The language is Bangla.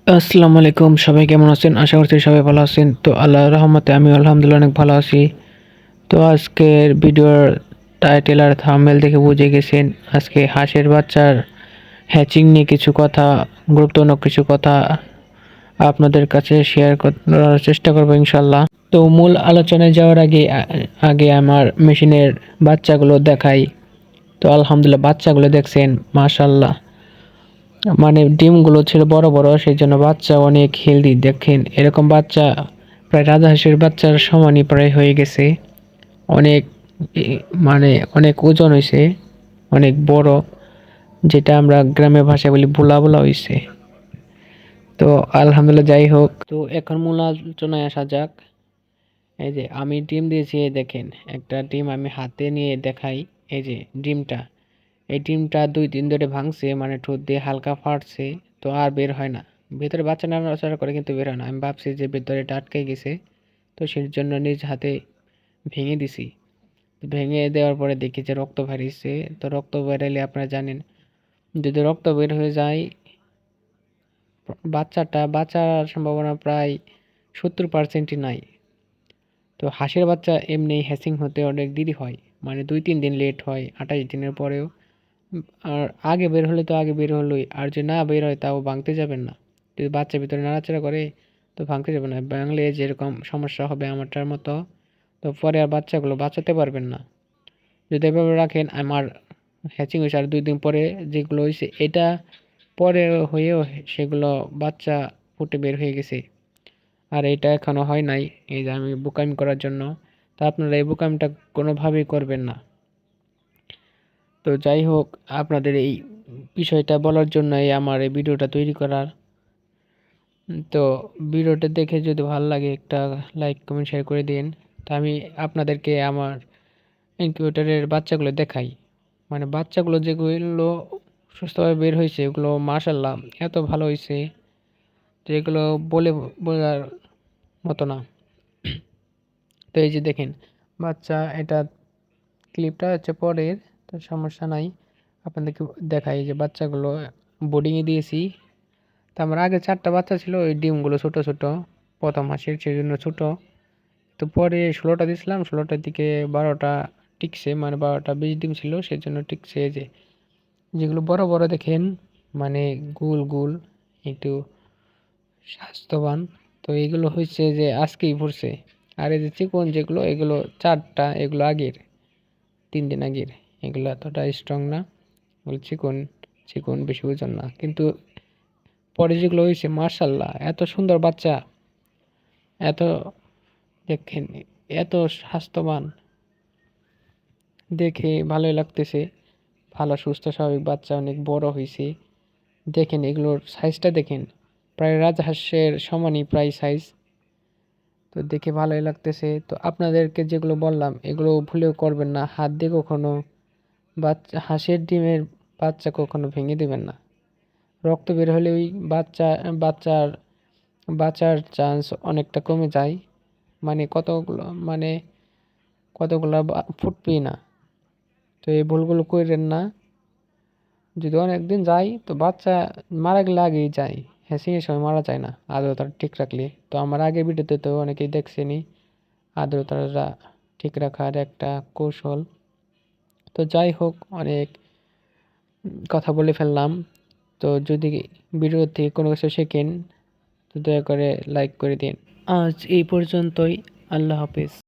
আসসালামু আলাইকুম, সবাই কেমন আছেন? আশা করছি সবাই ভালো আছেন। তো আল্লাহর রহমতে আমি আলহামদুলিল্লাহ অনেক ভালো আছি। তো আজকের ভিডিওর টাইটেল আর থাম্বনেল দেখে বুঝে গেছেন আজকে হাঁসের বাচ্চার হ্যাচিং নিয়ে কিছু কথা, গুরুত্বপূর্ণ কিছু কথা আপনাদের কাছে শেয়ার করার চেষ্টা করব ইনশাল্লাহ। তো মূল আলোচনায় যাওয়ার আগে আমার মেশিনের বাচ্চাগুলো দেখাই। তো আলহামদুলিল্লাহ বাচ্চাগুলো দেখছেন, মাশাআল্লাহ। মানে ডিমগুলো ছিল বড় বড়, সেই জন্য বাচ্চা অনেক হেলদি। দেখেন এরকম বাচ্চা প্রায় রাজহাঁসের বাচ্চার সমানই প্রায় হয়ে গেছে। অনেক মানে অনেক ওজন হয়েছে, অনেক বড়, যেটা আমরা গ্রামের ভাষায় বলি বোলা বোলা হয়েছে। তো আলহামদুলিল্লাহ, যাই হোক, তো এখন মূল আলোচনায় আসা যাক। এই যে আমি ডিম দিয়েছি, এই দেখেন একটা ডিম আমি হাতে নিয়ে দেখাই। এই যে ডিমটা, এই ডিমটা 2 দিন ধরে ভাঙছে, মানে ঠোঁট দিয়ে হালকা ফাটছে। তো আর বের হয় না। ভেতরে বাচ্চা নাড়াচাড়া করে কিন্তু বের হয় না। আমি ভাবছি যে ভেতরে এটা আটকে গেছে, তো সেই জন্য নিজ হাতে ভেঙে দিছি। ভেঙে দেওয়ার পরে দেখি যে রক্ত বেরিয়েছে। তো রক্ত বেরাইলে আপনারা জানেন, যদি রক্ত বের হয়ে যায়, বাঁচার সম্ভাবনা প্রায় 70%ই নাই। তো হাঁসের বাচ্চা এমনি হ্যাচিং হতে অনেক দেরি হয়, মানে 2-3 দিন লেট হয়, 28 দিনের পরেও। আর আগে বের হলে তো আগে বের হলোই, আর যদি না বের হয় তাও ভাঙতে যাবেন না। যদি বাচ্চা ভিতরে নাড়াচাড়া করে তো ভাঙতে যাবে না, ভাঙলে যেরকম সমস্যা হবে আমারটার মতো, তো পরে আর বাচ্চাগুলো বাঁচাতে পারবেন না। যদি এভাবে রাখেন, আমার হ্যাচিং হয়েছে আর 2 দিন পরে যেগুলো হয়েছে এটা পরে হয়েও সেগুলো বাচ্চা ফুটে বের হয়ে গেছে, আর এটা এখনো হয় নাই। এই যে আমি বোকামি করার জন্য, তা আপনারা এই বোকামিটা কোনোভাবেই করবেন না। তো যাই হোক, আপনাদের এই বিষয়টা বলার জন্যই আমার এই ভিডিওটা তৈরি করার। তো ভিডিওটা দেখে যদি ভালো লাগে একটা লাইক কমেন্ট শেয়ার করে দিন। তো আমি আপনাদেরকে আমার ইনকিউবেটরের বাচ্চাগুলো দেখাই। মানে বাচ্চাগুলো যেগুলো সুস্থভাবে বের হয়েছে ওগুলো মাশাল্লাহ এত ভালো হয়েছে যে এগুলো বলে বোঝার মতো না। তো এই যে দেখেন বাচ্চা, এটা ক্লিপটা হচ্ছে পরের, তো সমস্যা নাই। আপনাদেরকে দেখাই যে বাচ্চাগুলো বোর্ডিংয়ে দিয়েছি। তো আমার আগে 4টা বাচ্চা ছিল, ওই ডিমগুলো ছোট ছোট, প্রথম হাঁসের সেই জন্য ছোট। তো পরে 16টা দিয়েছিলাম, 16টার দিকে 12টা টিকছে, মানে 12টা 20 ডিম ছিল সেই জন্য টিকছে। এই যে যেগুলো বড় বড় দেখেন, মানে গোল গোল, একটু স্বাস্থ্যবান, তো এগুলো হচ্ছে যে আজকেই ভরছে। আর এই যে চিকন যেগুলো, এগুলো 4টা, এগুলো আগের 3 দিন আগের। এগুলো এতটা স্ট্রং না, এগুলো চিকন চিকন, বেশি ওজন না। কিন্তু পরে যেগুলো হয়েছে মার্শাল্লাহ, এত সুন্দর বাচ্চা, এত দেখেন, এত স্বাস্থ্যবান, দেখে ভালোই লাগতেছে। ভালো সুস্থ স্বাভাবিক বাচ্চা, অনেক বড় হয়েছে। দেখেন এগুলোর সাইজটা দেখেন, প্রায় রাজহাঁসের সমানই প্রায় সাইজ। তো দেখে ভালোই লাগতেছে। তো আপনাদেরকে যেগুলো বললাম এগুলো ভুলেও করবেন না, হাত দিয়ে কখনো বাচ্চা হাঁসের ডিমের বাচ্চা কখনো ভেঙে দেবেন না। রক্ত বের হলে ওই বাচ্চার বাঁচার চান্স অনেকটা কমে যায়। মানে কতগুলো ফুটবেই না। তো এই ভুলগুলো করেন না। যদি অনেক দিন যায় তো বাচ্চা মারা গেলে আগেই যায়, হ্যাচিংয়ের সময় মারা যায় না আর্দ্রতা ঠিক রাখলে। তো আমার আগের ভিডিওতে তো অনেকেই দেখছেনি আর্দ্রতাটা ঠিক রাখার একটা কৌশল। তো যাই হোক, অনেক কথা বলে ফেললাম। তো যদি ভিডিও থেকে কোনো কিছু শেখেন তো দয়া করে লাইক করে দিন। আজ এই পর্যন্তই। আল্লাহ হাফেজ।